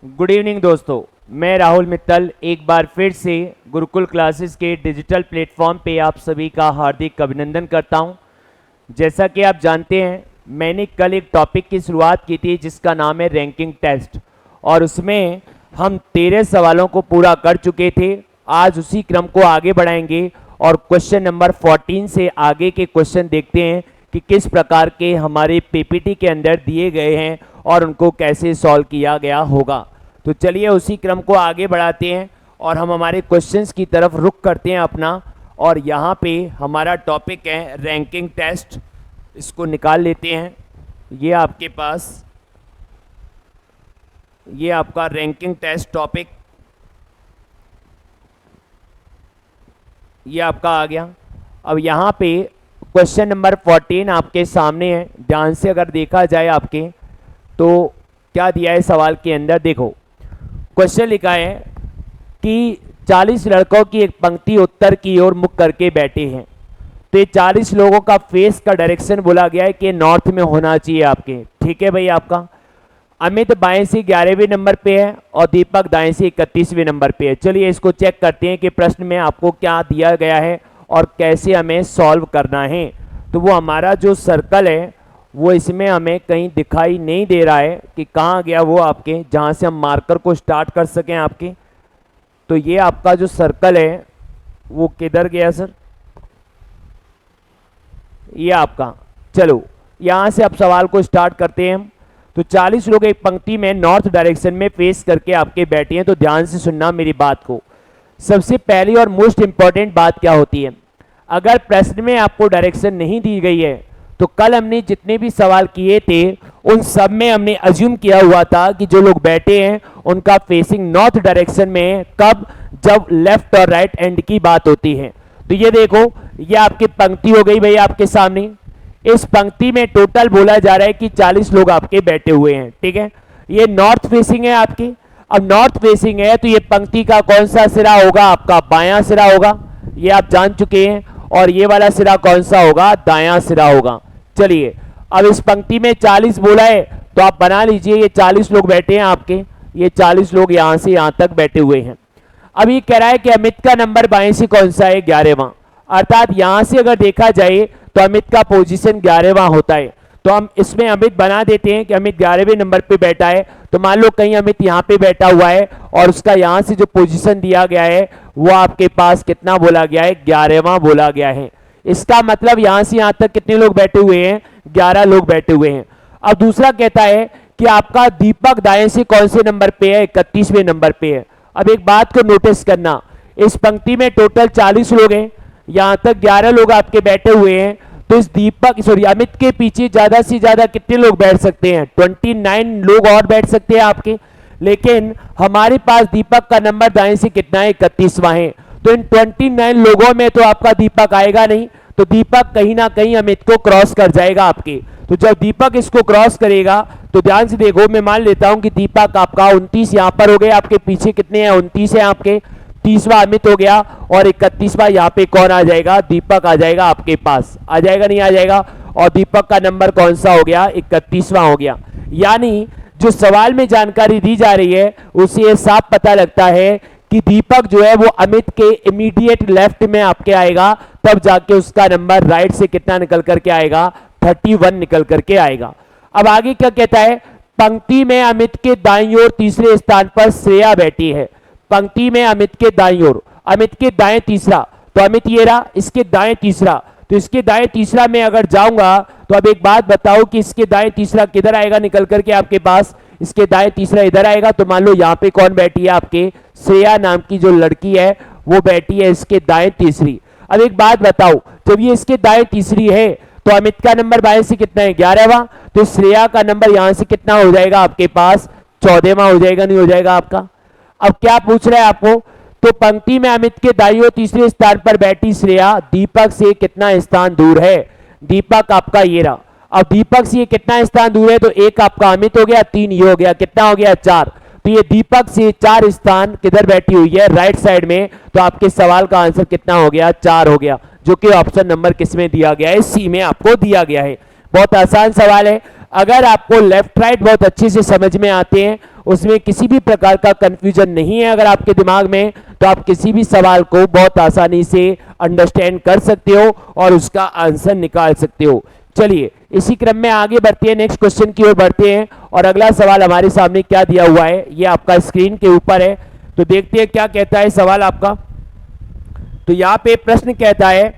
Good evening दोस्तों, मैं राहुल मित्तल एक बार फिर से गुरुकुल क्लासेस के डिजिटल प्लेटफॉर्म पे आप सभी का हार्दिक अभिनंदन करता हूं। जैसा कि आप जानते हैं, मैंने कल एक टॉपिक की शुरुआत की थी जिसका नाम है रैंकिंग टेस्ट, और उसमें हम 13 सवालों को पूरा कर चुके थे। आज उसी क्रम को आगे बढ़ाएंगे और क्वेश्चन नंबर 14 से आगे के क्वेश्चन देखते हैं कि किस प्रकार के हमारे पीपीटी के अंदर दिए गए हैं और उनको कैसे सॉल्व किया गया होगा। तो चलिए उसी क्रम को आगे बढ़ाते हैं और हम हमारे क्वेश्चंस की तरफ रुख करते हैं अपना। और यहाँ पे हमारा टॉपिक है रैंकिंग टेस्ट। इसको निकाल लेते हैं। ये आपके पास ये आपका रैंकिंग टेस्ट टॉपिक ये आपका आ गया। अब यहाँ पे क्वेश्चन नंबर 14 आपके सामने है। ध्यान से अगर देखा जाए आपके तो क्या दिया है सवाल के अंदर, देखो क्वेश्चन लिखा है कि 40 लड़कों की एक पंक्ति उत्तर की ओर मुख करके बैठे हैं। तो ये 40 लोगों का फेस का डायरेक्शन बोला गया है कि नॉर्थ में होना चाहिए आपके। ठीक है भाई, आपका अमित बाएं से 11वें नंबर पे है और दीपक दाएं से 31वें नंबर पे है। चलिए इसको चेक करते हैं कि प्रश्न में आपको क्या दिया गया है और कैसे हमें सॉल्व करना है। तो वो हमारा जो सर्कल है वो इसमें हमें कहीं दिखाई नहीं दे रहा है कि कहाँ गया वो आपके, जहाँ से हम मार्कर को स्टार्ट कर सकें आपके। तो ये आपका जो सर्कल है वो किधर गया सर? ये आपका, चलो यहाँ से अब सवाल को स्टार्ट करते हैं हम। तो 40 लोग एक पंक्ति में नॉर्थ डायरेक्शन में फेस करके आपके बैठे हैं। तो ध्यान से सुनना मेरी बात को। सबसे पहली और मोस्ट इंपॉर्टेंट बात क्या होती है, अगर प्रश्न में आपको डायरेक्शन नहीं दी गई है तो कल हमने जितने भी सवाल किए थे उन सब में हमने अज्यूम किया हुआ था कि जो लोग बैठे हैं उनका फेसिंग नॉर्थ डायरेक्शन में है। कब? जब लेफ्ट और राइट एंड की बात होती है। तो ये देखो, ये आपकी पंक्ति हो गई भाई आपके सामने। इस पंक्ति में टोटल बोला जा रहा है कि 40 लोग आपके बैठे हुए हैं। ठीक है, ये नॉर्थ फेसिंग है आपकी। अब नॉर्थ फेसिंग है तो ये पंक्ति का कौन सा सिरा होगा? आपका बायां सिरा होगा, ये आप जान चुके हैं। और ये वाला सिरा कौन सा होगा? दायां सिरा होगा। चलिए अब इस पंक्ति में 40 बोला है तो आप बना लीजिए ये 40 लोग बैठे हैं आपके। ये 40 लोग यहां से यहां तक बैठे हुए हैं। अब ये कह रहा है कि अमित का नंबर बाएं से कौन सा है? 11वां। अर्थात यहां से अगर देखा जाए तो अमित का पोजीशन 11वां होता है। तो हम इसमें अमित बना देते हैं कि अमित 11वें नंबर पे बैठा है। तो मान लो कहीं अमित यहाँ पे बैठा हुआ है और उसका यहाँ से जो पोजीशन दिया गया है वो आपके पास कितना बोला गया है? 11वां बोला गया है। इसका मतलब यहां से यहां तक कितने लोग बैठे हुए हैं? 11 लोग बैठे हुए हैं। अब दूसरा कहता है कि आपका दीपक दाएं से कौन से नंबर पे है? 31वें नंबर पे है। अब एक बात को नोटिस करना, इस पंक्ति में टोटल 40 लोग हैं, यहां तक 11 लोग आपके बैठे हुए हैं। तो इस अमित के पीछे ज्यादा से ज्यादा कितने लोग बैठ सकते हैं? 29 लोग और बैठ सकते हैं आपके। लेकिन हमारे पास दीपक का नंबर दाएं से कितना है? 31वां है। तो इन 29 लोगों में तो आपका दीपक आएगा नहीं, तो दीपक कहीं ना कहीं अमित को क्रॉस कर जाएगा आपके। तो जब दीपक इसको क्रॉस करेगा तो ध्यान से देखो, मैं मान लेता हूं कि दीपक आपका 29 यहां पर हो गए। आपके पीछे कितने हैं? 29 है आपके। 30वां अमित हो गया और 31वां यहाँ पे कौन आ जाएगा? दीपक आ जाएगा आपके पास। आ जाएगा नहीं आ जाएगा? और दीपक का नंबर कौन सा हो गया? 31वां हो गया। यानी जो सवाल में जानकारी दी जा रही है उससे ये साफ पता लगता है कि दीपक जो है वो अमित के इमीडिएट लेफ्ट में आपके आएगा, तब जाके उसका नंबर राइट से कितना निकल करके आएगा? 31 निकल करके आएगा। अब आगे क्या कहता है? पंक्ति में अमित के दाईं ओर तीसरे स्थान पर श्रेया बैठी है। पंक्ति में अमित के दाईं ओर, अमित के दाएं तीसरा, तो अमित ये रहा, इसके दाएं तीसरा। तो इसके दाएं तीसरा में अगर जाऊंगा तो अब एक बात बताओ कि इसके दाएं तीसरा किधर आएगा निकल करके आपके पास? इसके दाएं तीसरा इधर आएगा। तो मान लो यहाँ पे कौन बैठी है? आपके श्रेया नाम की जो लड़की है वो बैठी है इसके दाएं तीसरी। अब एक बात बताओ, जब ये इसके दाएं तीसरी है तो अमित का नंबर बाएं से कितना है? 11वां। तो श्रेया का नंबर यहां से कितना हो जाएगा आपके पास? 14वां हो जाएगा, नहीं हो जाएगा आपका? अब क्या पूछ रहा है आपको? तो पंक्ति में अमित के दाईं ओर तीसरे स्थान पर बैठी श्रेया दीपक से कितना स्थान दूर है? दीपक आपका ये रहा। अब दीपक से ये कितना स्थान दूर है? तो एक आपका अमित हो गया, 3 ये हो गया, कितना हो गया? 4। तो ये दीपक से 4 स्थान किधर बैठी हुई है? राइट साइड में। तो आपके सवाल का आंसर कितना हो गया? 4 हो गया, जो कि ऑप्शन नंबर किस में दिया गया है? सी में आपको दिया गया है। बहुत आसान सवाल है। अगर आपको लेफ्ट राइट बहुत अच्छे से समझ में आते हैं, उसमें किसी भी प्रकार का कंफ्यूजन नहीं है अगर आपके दिमाग में, तो आप किसी भी सवाल को बहुत आसानी से अंडरस्टैंड कर सकते हो और उसका आंसर निकाल सकते हो। चलिए इसी क्रम में आगे बढ़ते हैं, नेक्स्ट क्वेश्चन की ओर बढ़ते हैं। और अगला सवाल हमारे सामने क्या दिया हुआ है, ये आपका स्क्रीन के ऊपर है, तो देखते हैं क्या कहता है सवाल आपका। तो यहाँ पे प्रश्न कहता है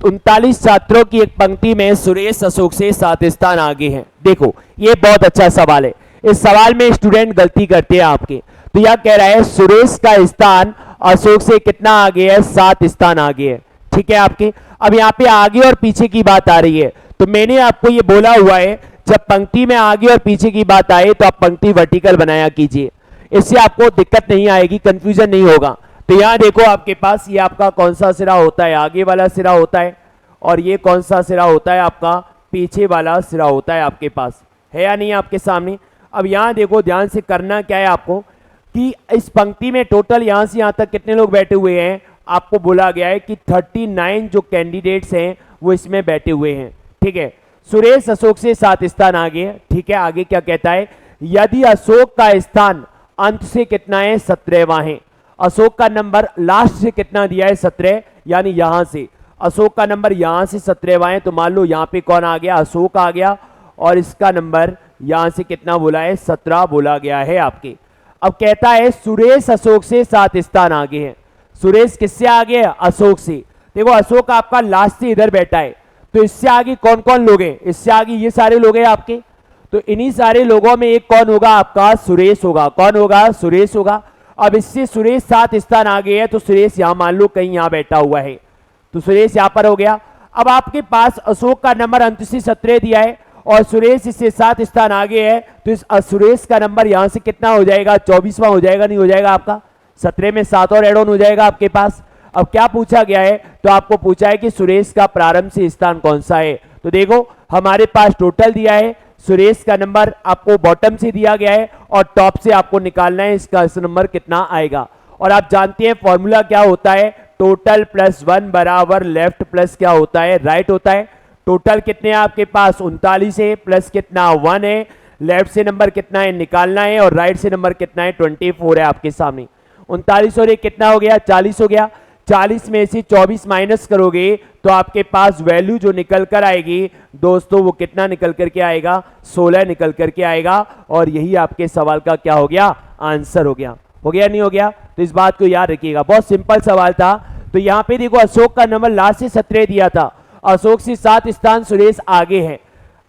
39 छात्रों की एक पंक्ति में सुरेश अशोक से 7 स्थान आगे हैं। देखो ये बहुत अच्छा सवाल है, इस सवाल में स्टूडेंट गलती करते हैं आपके। तो यह कह रहा है सुरेश का स्थान अशोक से कितना आगे है, 7 स्थान आगे है, ठीक है आपके। अब यहाँ पे आगे और पीछे की बात आ रही है, तो मैंने आपको ये बोला हुआ है जब पंक्ति में आगे और पीछे की बात आए तो आप पंक्ति वर्टिकल बनाया कीजिए, इससे आपको दिक्कत नहीं आएगी, कंफ्यूजन नहीं होगा। तो यहाँ देखो आपके पास ये आपका कौन सा सिरा होता है, आगे वाला सिरा होता है, और ये कौन सा सिरा होता है आपका, पीछे वाला सिरा होता है आपके पास, है या नहीं आपके सामने। अब यहाँ देखो ध्यान से करना क्या है आपको कि इस पंक्ति में टोटल यहाँ से यहाँ तक कितने लोग बैठे हुए हैं, आपको बोला गया है कि 39 जो कैंडिडेट्स हैं वो इसमें बैठे हुए हैं, ठीक है। सुरेश अशोक से 7 स्थान आगे है, ठीक है। आगे क्या कहता है, यदि अशोक का स्थान अंत से कितना है, 17वां है। अशोक का नंबर लास्ट से कितना दिया है, 17, यानी यहां से अशोक का नंबर यहां से 17वां है, तो मान लो यहां पे कौन आ गया, अशोक आ गया, और इसका नंबर यहां से कितना बोला है, 17 बोला गया है आपके। अब कहता है सुरेश अशोक से 7 स्थान आगे है। सुरेश किससे आगे है, अशोक से। देखो अशोक आपका लास्ट से इधर बैठा है, तो इससे आगे कौन कौन लोग हैं, इससे आगे ये सारे लोग हैं आपके, तो इन्हीं सारे लोगों में एक कौन होगा आपका, सुरेश होगा। कौन होगा, सुरेश होगा। अब इससे सुरेश 7 स्थान आगे है, तो सुरेश यहां मान लो कहीं यहां बैठा हुआ है, तो सुरेश यहां पर हो गया। अब आपके पास अशोक का नंबर अंत से 17 दिया है और सुरेश इससे 7 स्थान आगे है, तो इस सुरेश का नंबर यहां से कितना हो जाएगा, 24वां हो जाएगा, नहीं हो जाएगा आपका, 17 में 7 और एड ऑन हो जाएगा आपके पास। अब क्या पूछा गया है, तो आपको पूछा है कि सुरेश का प्रारंभ से स्थान कौन सा है। तो देखो हमारे पास टोटल दिया है, सुरेश का नंबर आपको बॉटम से दिया गया है और टॉप से आपको निकालना है इसका नंबर कितना आएगा। और आप जानते हैं फॉर्मूला क्या होता है, टोटल प्लस 1 बराबर लेफ्ट प्लस क्या होता है, राइट होता है। टोटल कितने हैं आपके पास, 39 है, प्लस कितना 1 है, लेफ्ट से नंबर कितना है निकालना है, और राइट से नंबर कितना है 24 है आपके सामने। 39 और एक कितना हो गया, 40 हो गया। 40 में से 24 माइनस करोगे तो आपके पास वैल्यू जो निकल कर आएगी दोस्तों, वो कितना निकल करके आएगा, 16 निकल करके आएगा। और यही आपके सवाल का क्या हो गया, आंसर हो गया। हो गया नहीं हो गया, तो इस बात को याद रखिएगा, बहुत सिंपल सवाल था। तो यहाँ पे देखो अशोक का नंबर लास्ट से 17 दिया था, अशोक से 7 स्थान सुरेश आगे है,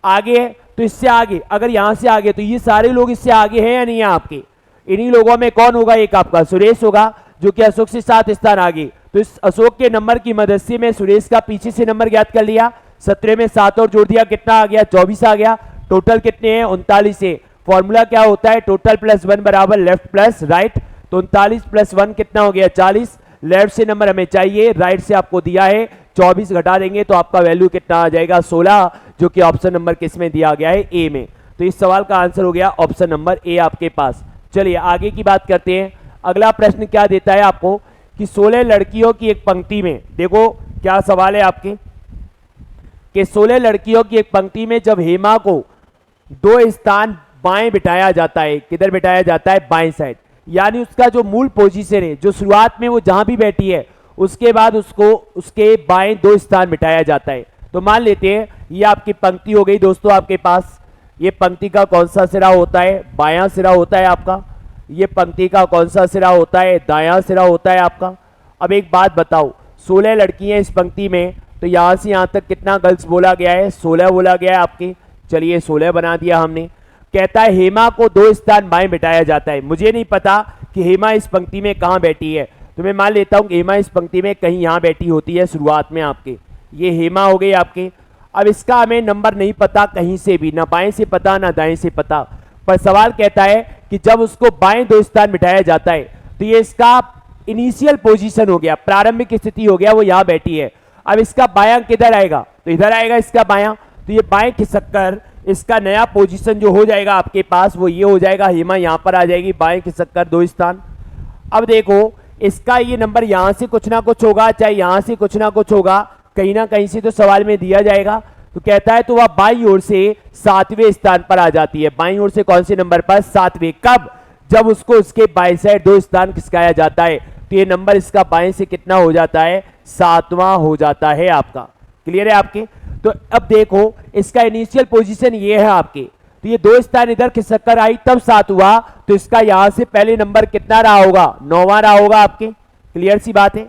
आगे है, तो इससे आगे अगर यहां से आगे, तो ये सारे लोग इससे आगे हैं या नहीं है आपके, इन्हीं लोगों में कौन होगा, एक आपका सुरेश होगा जो कि अशोक से 7 स्थान आगे। तो इस अशोक के नंबर की मदद से मैं सुरेश का पीछे से नंबर ज्ञात कर लिया, 17 में 7 और जोड़ दिया, कितना आ गया, 24 आ गया। टोटल कितने हैं, 39 है। फॉर्मूला क्या होता है, टोटल प्लस 1 बराबर लेफ्ट प्लस राइट, तो 39 प्लस 1 कितना हो गया, 40। लेफ्ट से नंबर हमें चाहिए, राइट से आपको दिया है 24, घटा देंगे तो आपका वैल्यू कितना आ जाएगा, 16, जो कि ऑप्शन नंबर किस में दिया गया है, ए में। तो इस सवाल का आंसर हो गया ऑप्शन नंबर ए आपके पास। चलिए आगे की बात करते हैं। अगला प्रश्न क्या देता है आपको कि 16 लड़कियों की एक पंक्ति में, देखो क्या सवाल है आपके कि 16 लड़कियों की एक पंक्ति में जब हेमा को 2 स्थान बाएं बिठाया जाता है, किधर बिठाया जाता है, बाएं साइड, यानी उसका जो मूल पोजीशन है, जो शुरुआत में वो जहां भी बैठी है उसके बाद उसको उसके बाएं 2 स्थान बिठाया जाता है। तो मान लेते हैं ये आपकी पंक्ति हो गई दोस्तों, आपके पास ये पंक्ति का कौन सा सिरा होता है, बायां सिरा होता है आपका। ये पंक्ति का कौन सा सिरा होता है, दायां सिरा होता है आपका। अब एक बात बताओ, 16 लड़कियां इस पंक्ति में, तो यहां से यहां तक कितना गर्ल्स बोला गया है, 16 बोला गया है आपके। चलिए 16 बना दिया हमने। कहता है हेमा को 2 स्थान बाएं बिठाया जाता है। मुझे नहीं पता कि हेमा इस पंक्ति में कहां बैठी है, तो मैं मान लेता हूं हेमा इस पंक्ति में कहीं यहां बैठी होती है शुरुआत में आपके। ये हेमा हो गई आपके। अब इसका हमें नंबर नहीं पता कहीं से भी, ना बाएं से पता ना दाएं से पता, पर सवाल कहता है कि जब उसको बाएं 2 स्थान बिठाया जाता है तो ये इसका इनिशियल पोजीशन हो गया, प्रारंभिक स्थिति हो गया, वो यहां बैठी है। अब इसका बायां किधर आएगा, तो इधर आएगा इसका बायां, तो ये बाएं खिसक कर इसका नया पोजीशन जो हो जाएगा आपके पास वो ये हो जाएगा, हेमा यहां पर आ जाएगी, बाएं खिसक कर 2 स्थान। अब देखो इसका ये नंबर यहां से कुछ ना कुछ होगा, चाहे यहां से कुछ ना कुछ होगा, कहीं ना कहीं से तो सवाल में दिया जाएगा। तो कहता है तो वह बाईं ओर से 7वें स्थान पर आ जाती है। बाईं ओर से कौन से नंबर पर? 7वें। कब? जब उसको उसके बाएं साइड 2 स्थान खिसकाया जाता है तो ये नंबर इसका बाएं से कितना हो जाता है? 7वां हो जाता है आपका। क्लियर है आपके? तो अब देखो इसका इनिशियल पोजीशन ये है आपके, तो ये 2 स्थान इधर खिसक कर आई तब 7 हुआ, तो इसका यहां से पहले नंबर कितना रहा होगा? 9वां रहा होगा आपके। क्लियर सी बात है।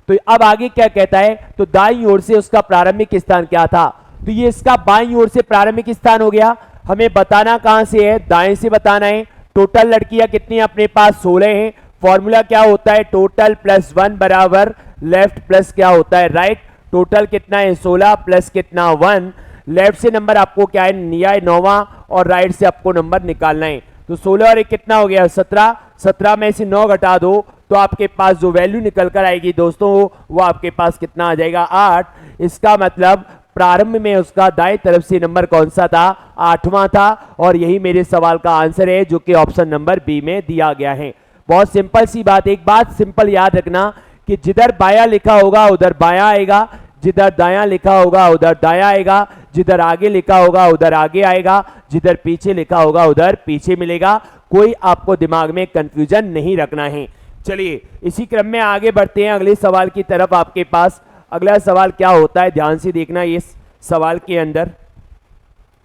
तो अब आगे क्या कहता है? तो दाईं ओर से उसका प्रारंभिक स्थान क्या था? तो ये इसका बाईं ओर से प्रारंभिक स्थान हो गया। हमें बताना कहां से है? दाएं से बताना है। टोटल लड़कियां कितनी अपने पास? 16 हैं। फॉर्मूला क्या होता है? टोटल प्लस 1 बराबर लेफ्ट प्लस क्या होता है? राइट। टोटल कितना है? 16 प्लस कितना? 1। लेफ्ट से नंबर आपको क्या है? निया 9वां, और राइट से आपको नंबर निकालना है। तो 16 और 1 कितना हो गया? 17। 17 में से 9 घटा दो तो आपके पास जो वैल्यू निकल कर आएगी दोस्तों वो आपके पास कितना आ जाएगा? 8। इसका मतलब प्रारंभ में उसका दाएं तरफ से नंबर कौन सा था? 8वां था। और यही मेरे सवाल का आंसर है जो कि ऑप्शन नंबर बी में दिया गया है। बहुत सिंपल सी बात। एक बात सिंपल याद रखना कि जिधर बायां लिखा होगा उधर बायां आएगा, जिधर दायां लिखा होगा उधर दायां आएगा, जिधर आगे लिखा होगा उधर आगे आएगा, जिधर पीछे लिखा होगा उधर पीछे मिलेगा। कोई आपको दिमाग में कंफ्यूजन नहीं रखना है। चलिए इसी क्रम में आगे बढ़ते हैं अगले सवाल की तरफ। आपके पास अगला सवाल क्या होता है ध्यान से देखना। इस सवाल के अंदर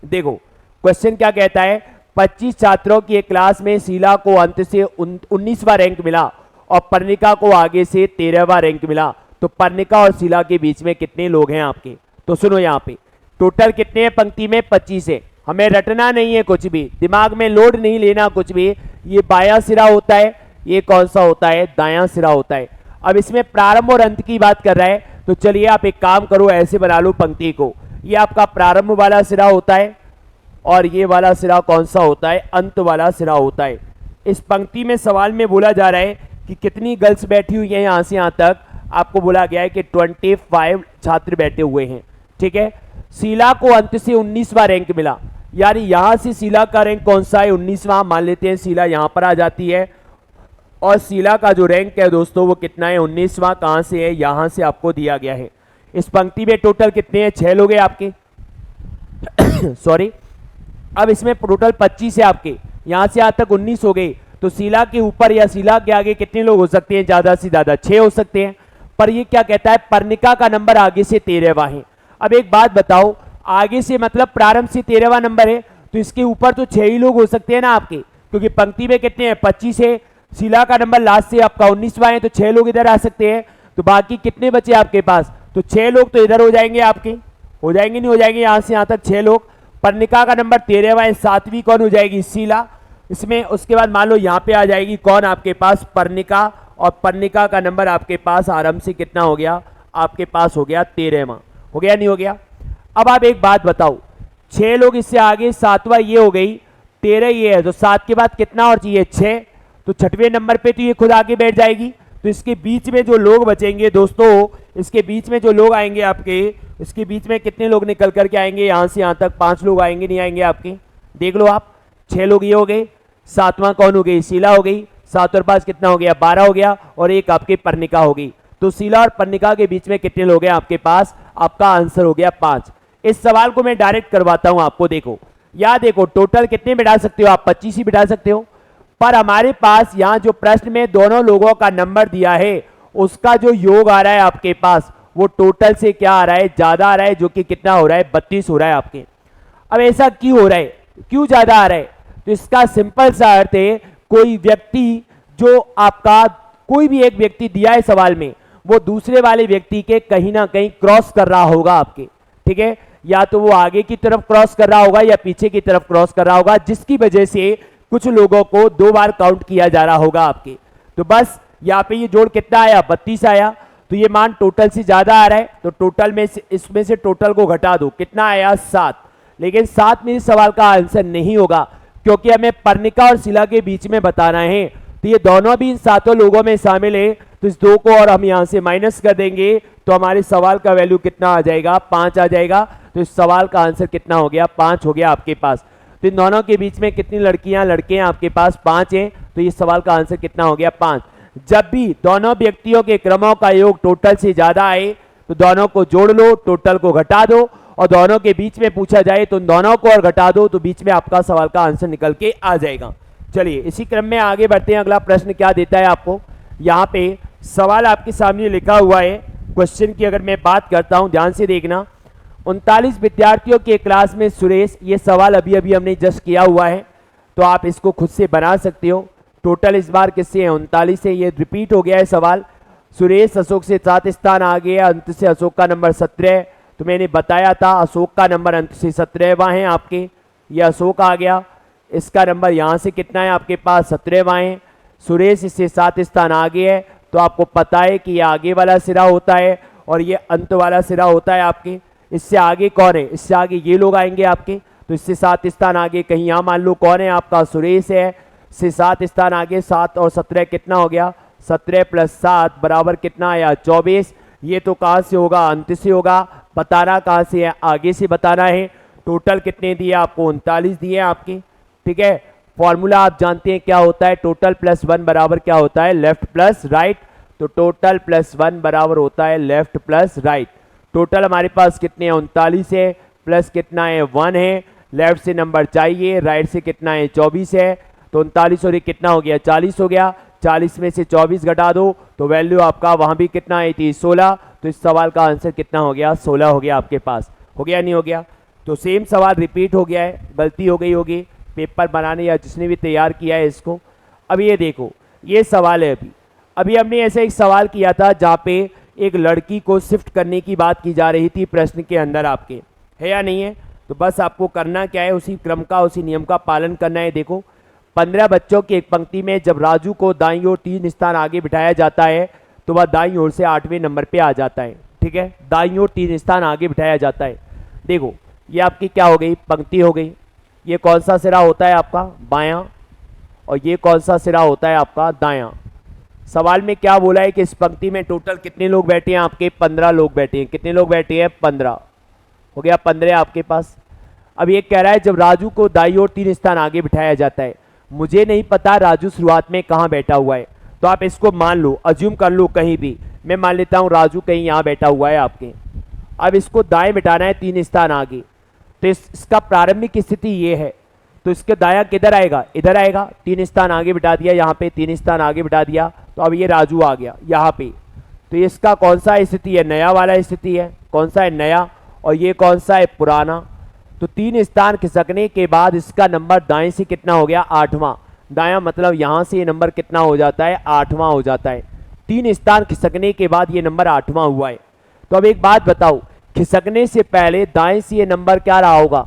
देखो क्वेश्चन क्या कहता है? 25 छात्रों की एक क्लास में शीला को अंत से 19वां रैंक मिला और पर्णिका को आगे से 13वां रैंक मिला, तो पर्णिका और शीला के बीच में कितने लोग हैं आपके? तो सुनो यहाँ पे टोटल कितने हैं पंक्ति में? 25 है। हमें रटना नहीं है कुछ भी, दिमाग में लोड नहीं लेना कुछ भी। ये बायां सिरा होता है, ये कौन सा होता है? दायां सिरा होता है। अब इसमें प्रारंभ और अंत की बात कर रहा है, तो चलिए आप एक काम करो, ऐसे बना लो पंक्ति को। ये आपका प्रारंभ वाला सिरा होता है और ये वाला सिरा कौन सा होता है? अंत वाला सिरा होता है। इस पंक्ति में सवाल में बोला जा रहा है कि कितनी गर्ल्स बैठी हुई है यहां से यहां तक। आपको बोला गया है कि 25 छात्र बैठे हुए हैं। ठीक है। शीला को अंत से 19वां रैंक मिला, यानी यहां से शीला का रैंक कौन सा है? 19वां। मान लेते हैं शीला यहां पर आ जाती है और शीला का जो रैंक है दोस्तों वो कितना है? 19वां। कहां से है? यहां से आपको दिया गया है। इस पंक्ति में टोटल कितने हैं? 6 लोग हैं आपके सॉरी। अब इसमें टोटल 25 है आपके, यहां से यहां तक 19 हो गए, तो शीला के ऊपर या शीला के आगे कितने लोग हो सकते हैं? ज्यादा से ज्यादा 6 हो सकते हैं। पर ये क्या कहता है? पर्णिका का नंबर आगे से 13वां है। अब एक बात बताओ, आगे से मतलब प्रारंभ से 13वां नंबर है, तो इसके ऊपर तो 6 ही लोग हो सकते हैं ना आपके, क्योंकि पंक्ति में कितने हैं? 25 है। शीला का नंबर लास्ट से आपका 19वां है, तो 6 लोग इधर आ सकते हैं। तो बाकी कितने बचे आपके पास? तो 6 लोग तो इधर हो जाएंगे आपके, हो जाएंगे नहीं हो जाएंगे? यहां से यहां तक 6 लोग। पर्णिका का नंबर 13वां है, 7वीं कौन हो जाएगी? शीला। इसमें उसके बाद मान लो यहां पे आ जाएगी कौन आपके पास? पर्णिका। और पर्णिका का नंबर आपके पास आरंभ से कितना हो गया? आपके पास हो गया 13वां। हो गया नहीं हो गया? अब आप एक बात बताओ, 6 लोग इससे आगे, 7वां ये हो गई, 13 ये है, तो 7 के बाद कितना और चाहिए? 6। तो 6वें नंबर पे तो ये खुद आगे बैठ जाएगी। तो इसके बीच में जो लोग बचेंगे दोस्तों, इसके बीच में जो लोग आएंगे आपके, इसके बीच में कितने लोग निकल करके आएंगे? यहां से यहां तक 5 लोग आएंगे नहीं आएंगे आपके? देख लो आप, 6 लोग ये हो गए, 7वां कौन हो गई? शीला हो गई। 7 और 5 कितना हो गया? 12 हो गया, और एक आपकी पर्णिका हो गई। तो शीला और पर्णिका के बीच में कितने लोग हैं आपके पास? आपका आंसर हो गया 5। इस सवाल को मैं डायरेक्ट करवाता हूं आपको। देखो या देखो टोटल कितने बिठा सकते हो आप? 25 ही बिठा सकते हो। पर हमारे पास यहां जो प्रश्न में दोनों लोगों का नंबर दिया है उसका जो योग आ रहा है आपके पास वो टोटल से क्या आ रहा है? ज्यादा आ रहा है, जो कि कितना हो रहा है? 32 हो रहा है आपके। अब ऐसा क्यों हो रहा है? क्यों ज्यादा आ रहा है? तो इसका सिंपल सा अर्थ है, कोई व्यक्ति जो आपका कोई भी एक व्यक्ति दिया है सवाल में, वो दूसरे वाले व्यक्ति के कहीं ना कहीं क्रॉस कर रहा होगा आपके। ठीक है, या तो वो आगे की तरफ क्रॉस कर रहा होगा या पीछे की तरफ क्रॉस कर रहा होगा, जिसकी वजह से कुछ लोगों को 2 बार काउंट किया जा रहा होगा आपके। तो बस यहाँ पे ये जोड़ कितना आया? 32 आया। तो ये मान टोटल से ज्यादा आ रहा है, तो टोटल में से इसमें से टोटल को घटा दो, कितना आया? 7। लेकिन 7 में इस सवाल का आंसर नहीं होगा, क्योंकि हमें पर्णिका और शीला के बीच में बताना है। तो ये दोनों भी इन 7 लोगों में शामिल है, तो इस 2 को और हम यहां से माइनस कर देंगे, तो हमारे सवाल का वैल्यू कितना आ जाएगा? 5 आ जाएगा। तो इस सवाल का आंसर कितना हो गया? 5 हो गया आपके पास। तो इन दोनों के बीच में कितनी लड़कियां लड़के हैं आपके पास? 5 हैं। तो इस सवाल का आंसर कितना हो गया? 5। जब भी दोनों व्यक्तियों के क्रमों का योग टोटल से ज्यादा आए तो दोनों को जोड़ लो, टोटल को घटा दो, और दोनों के बीच में पूछा जाए तो दोनों को और घटा दो तो बीच में आपका सवाल का आंसर निकल के आ जाएगा। चलिए इसी क्रम में आगे बढ़ते हैं। अगला प्रश्न क्या देता है आपको, यहाँ पे सवाल आपके सामने लिखा हुआ है। क्वेश्चन की अगर मैं बात करता हूं, ध्यान से देखना। 39 विद्यार्थियों के क्लास में सुरेश, ये सवाल अभी अभी हमने जस्ट किया हुआ है तो आप इसको खुद से बना सकते हो। टोटल इस बार किससे है, 39 है, ये रिपीट हो गया है सवाल। सुरेश अशोक से 7 स्थान आगे, अंत से अशोक का नंबर 17। तो मैंने बताया था अशोक का नंबर अंत से 17वां है आपके, ये अशोक आ गया। इसका नंबर यहाँ से कितना है आपके पास, 17वां है। सुरेश इससे 7 स्थान आगे है, तो आपको पता है कि ये आगे वाला सिरा होता है और ये अंत वाला सिरा होता है आपके। इससे आगे कौन है, इससे आगे ये लोग आएंगे आपके, तो इससे 7 स्थान आगे कहीं यहाँ मान लो कौन है आपका, सुरेश है। से 7 स्थान आगे, 7 और 17 कितना हो गया, 17 प्लस 7 बराबर कितना आया, 24। ये तो कहाँ से होगा, अंत से होगा। बताना कहाँ से है, आगे से बताना है। टोटल कितने दिए आपको, 39 दिए आपके, ठीक है। फॉर्मूला आप जानते हैं क्या होता है, टोटल प्लस 1 बराबर क्या होता है, लेफ्ट प्लस राइट। तो टोटल प्लस 1 बराबर होता है लेफ्ट प्लस राइट। टोटल हमारे पास कितने हैं, 39 है, प्लस कितना है 1 है, लेफ्ट से नंबर चाहिए, राइट से कितना है 24 है। तो 39 और ये कितना हो गया, 40 हो गया। 40 में से 24 घटा दो तो वैल्यू आपका वहाँ भी कितना आई थी, 16। तो इस सवाल का आंसर कितना हो गया, 16 हो गया आपके पास। हो गया नहीं हो गया, तो सेम सवाल रिपीट हो गया है, गलती हो गई होगी पेपर बनाने या जिसने भी तैयार किया है इसको। अब ये देखो, ये सवाल है अभी हमने ऐसे एक सवाल किया था जहाँ पे एक लड़की को शिफ्ट करने की बात की जा रही थी प्रश्न के अंदर आपके, है या नहीं है। तो बस आपको करना क्या है, उसी क्रम का उसी नियम का पालन करना है। देखो 15 बच्चों की एक पंक्ति में जब राजू को दाईं ओर 3 स्थान आगे बिठाया जाता है तो वह दाईं ओर से 8वें नंबर पे आ जाता है, ठीक है। दाईं ओर 3 स्थान आगे बिठाया जाता है। देखो ये आपकी क्या हो गई, पंक्ति हो गई। ये कौन सा सिरा होता है आपका, बायां, और ये कौन सा सिरा होता है आपका, दायां। सवाल में क्या बोला है कि इस पंक्ति में टोटल कितने लोग बैठे हैं आपके, 15 लोग बैठे हैं। कितने लोग बैठे हैं, 15 हो गया, 15 आपके पास। अब ये कह रहा है जब राजू को दाईं ओर 3 स्थान आगे बिठाया जाता है, मुझे नहीं पता राजू शुरुआत में कहाँ बैठा हुआ है, तो आप इसको मान लो, अज्यूम कर लो कहीं भी। मैं मान लेता हूँ राजू कहीं यहाँ बैठा हुआ है आपके। अब इसको दाएं बिठाना है 3 स्थान आगे, तो इसका प्रारंभिक स्थिति ये है, तो इसके दायां किधर आएगा, इधर आएगा। 3 स्थान आगे बिठा दिया, यहाँ पे 3 स्थान आगे बिठा दिया, तो अब ये राजू आ गया यहाँ पे। तो इसका कौन सा स्थिति है, नया वाला स्थिति है। कौन सा है, नया। और ये कौन सा है, पुराना। तो 3 स्थान खिसकने के बाद इसका नंबर दाएं से कितना हो गया, 8वां। दायां मतलब यहाँ से ये नंबर कितना हो जाता है, 8वां हो जाता है। 3 स्थान खिसकने के बाद ये नंबर 8वां हुआ है। तो अब एक बात बताओ, खिसकने से पहले दाएं से ये नंबर क्या रहा होगा,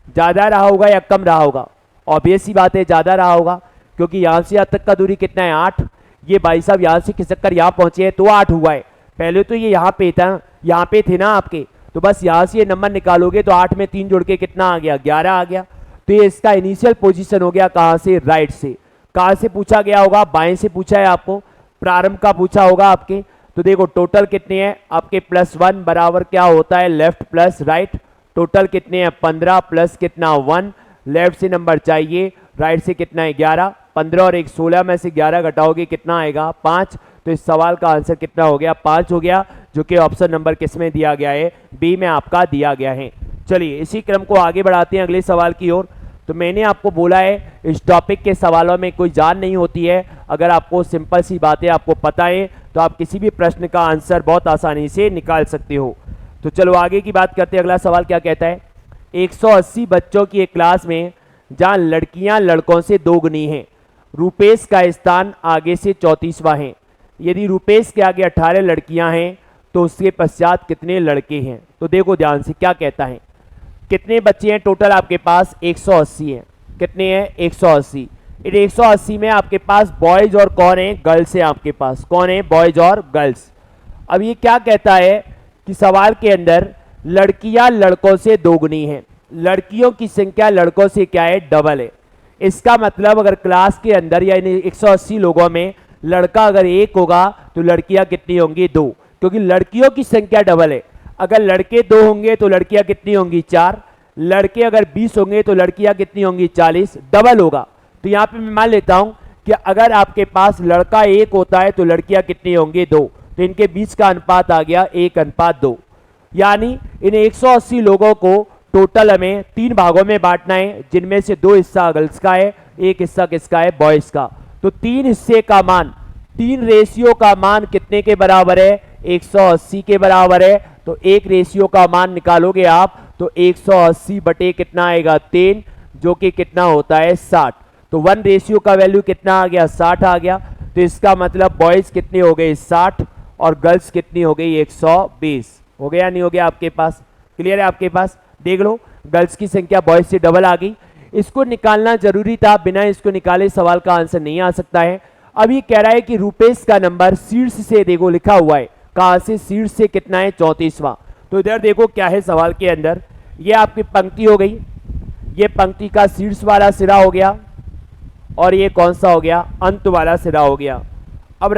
ज़्यादा रहा होगा या कम रहा होगा। ऑब्वियस सी बात है ज़्यादा रहा होगा, क्योंकि यहाँ से यहाँ तक का दूरी कितना है, 8। ये भाई साहब यहाँ से खिसक कर यहाँ पहुँचे हैं तो 8 हुआ है। पहले तो ये यहाँ पे था, यहाँ पे थे ना आपके, तो बस यहाँ से ये नंबर निकालोगे तो 8 में 3 जोड़ के कितना आ गया, 11 आ गया। तो ये इसका इनिशियल पोजीशन हो गया कहाँ से, राइट से। कहाँ से पूछा गया होगा, बाएं से पूछा है आपको, प्रारंभ का पूछा होगा आपके। तो देखो टोटल कितने हैं आपके, +1 बराबर क्या होता है, लेफ्ट प्लस राइट। टोटल कितने हैं, 15 प्लस कितना 1, लेफ्ट से नंबर चाहिए, राइट से कितना है 11। 15 और 1 16 में से 11 घटाओगे कितना आएगा, 5। तो इस सवाल का आंसर कितना हो गया, 5 हो गया, जो कि ऑप्शन नंबर किस में दिया गया है, बी में आपका दिया गया है। चलिए इसी क्रम को आगे बढ़ाते हैं अगले सवाल की ओर। तो मैंने आपको बोला है इस टॉपिक के सवालों में कोई जान नहीं होती है। अगर आपको सिंपल सी बातें आपको पता है तो आप किसी भी प्रश्न का आंसर बहुत आसानी से निकाल सकते हो। तो चलो आगे की बात करते हैं। अगला सवाल क्या कहता है, 180 बच्चों की एक क्लास में जहां लड़कियां लड़कों से 2 गुनी हैं, रूपेश का स्थान आगे से 34वां है। यदि रूपेश के आगे 18 लड़कियां हैं तो उसके पश्चात कितने लड़के हैं। तो देखो ध्यान से क्या कहता है, कितने बच्चे हैं टोटल आपके पास, 180 हैं। कितने हैं, 180। इन 180 में आपके पास बॉयज और कौन है, गर्ल्स है आपके पास। कौन है, बॉयज और गर्ल्स। अब ये क्या कहता है कि सवाल के अंदर लड़कियां लड़कों से 2 गुनी हैं, लड़कियों की संख्या लड़कों से क्या है, डबल है। इसका मतलब अगर क्लास के अंदर या इन 180 लोगों में लड़का अगर 1 होगा तो लड़कियां कितनी होंगी, 2, क्योंकि लड़कियों की संख्या डबल है। अगर लड़के 2 होंगे तो लड़कियां कितनी होंगी, 4। लड़के अगर 20 होंगे तो लड़कियां कितनी होंगी, 40। डबल होगा। तो यहाँ पे मैं मान लेता हूं कि अगर आपके पास लड़का 1 होता है तो लड़कियां कितनी होंगी, 2। तो इनके बीच का अनुपात आ गया 1:2। यानी इन 180 लोगों को टोटल हमें 3 भागों में बांटना है, जिनमें से 2 हिस्सा गर्ल्स का है, 1 हिस्सा किसका है, बॉयज का। तो 3 हिस्से का मान, 3 रेशियो का मान कितने के बराबर है, 180 के बराबर है। तो 1 रेशियो का मान निकालोगे आप तो 180 बटे कितना आएगा, 3, जो कि कितना होता है 60। तो 1 रेशियो का वैल्यू कितना आ गया, 60 आ गया। तो इसका मतलब बॉयज कितने हो गए 60 और गर्ल्स कितनी हो गई 120। हो गया नहीं हो गया आपके पास, क्लियर है आपके पास। देख लो गर्ल्स की संख्या बॉयज से डबल आ गई। इसको निकालना जरूरी था, बिना इसको निकाले सवाल का आंसर नहीं आ सकता है। अब ये कह रहा है कि रुपेश का नंबर शीर्ष से, देखो लिखा हुआ है कहां से, शीर्ष से कितना है 34वां। तो इधर देखो क्या है सवाल के अंदर, ये आपकी पंक्ति हो गई, ये पंक्ति का शीर्ष वाला सिरा हो गया और ये कौन सा हो गया, अंत वाला सिरा हो गया। अब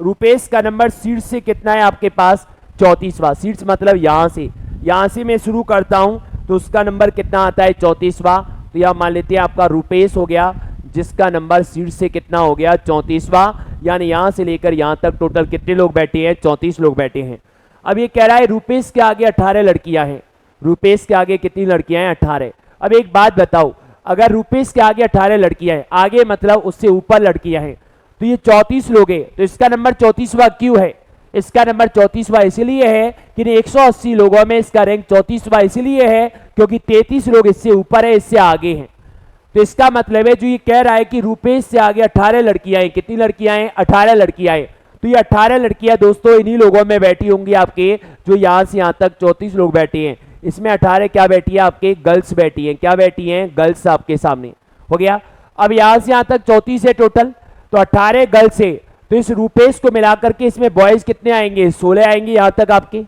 रुपेश का नंबर शीर्ष से कितना है आपके पास 34वां, शीर्ष मतलब यहां से मैं शुरू करता हूं तो उसका नंबर कितना आता है 34वां। तो यह मान लेते हैं आपका रुपेश हो गया, जिसका नंबर शीर्ष से कितना हो गया 34वां, यानी यहां से लेकर यहां तक टोटल कितने लोग बैठे हैं, 34 लोग बैठे हैं। अब ये कह रहा है रुपेश के आगे 18 लड़कियां हैं, रुपेश के आगे कितनी लड़कियां हैं 18। अब एक बात बताओ, अगर रुपेश के आगे 18 लड़कियां हैं, आगे मतलब उससे ऊपर लड़कियां हैं, तो ये 34 लोग हैं, तो इसका नंबर 34वां क्यों है, इसका नंबर 34वां इसलिए है कि 180 लोगों में इसका रैंक 34वां इसलिए है क्योंकि 33 लोग इससे ऊपर है, इससे आगे हैं। तो इसका मतलब है जो ये कह रहा है कि रुपेश से आगे 18 लड़कियां हैं, कितनी लड़कियां हैं 18 लड़कियां हैं। तो ये 18 लड़कियां दोस्तों इन्हीं लोगों में बैठी होंगी आपके, जो यहां से यहां तक 34 लोग बैठे हैं, इसमें 18 क्या बैठी है आपके, गर्ल्स बैठी हैं। क्या बैठी हैं, गर्ल्स आपके सामने हो गया। अब यहां से यहां तक 34 है टोटल, तो 18 गर्ल्स है, तो इस रुपेश को मिलाकर के इसमें बॉयज कितने आएंगे 16 आएंगे, यहां तक आपके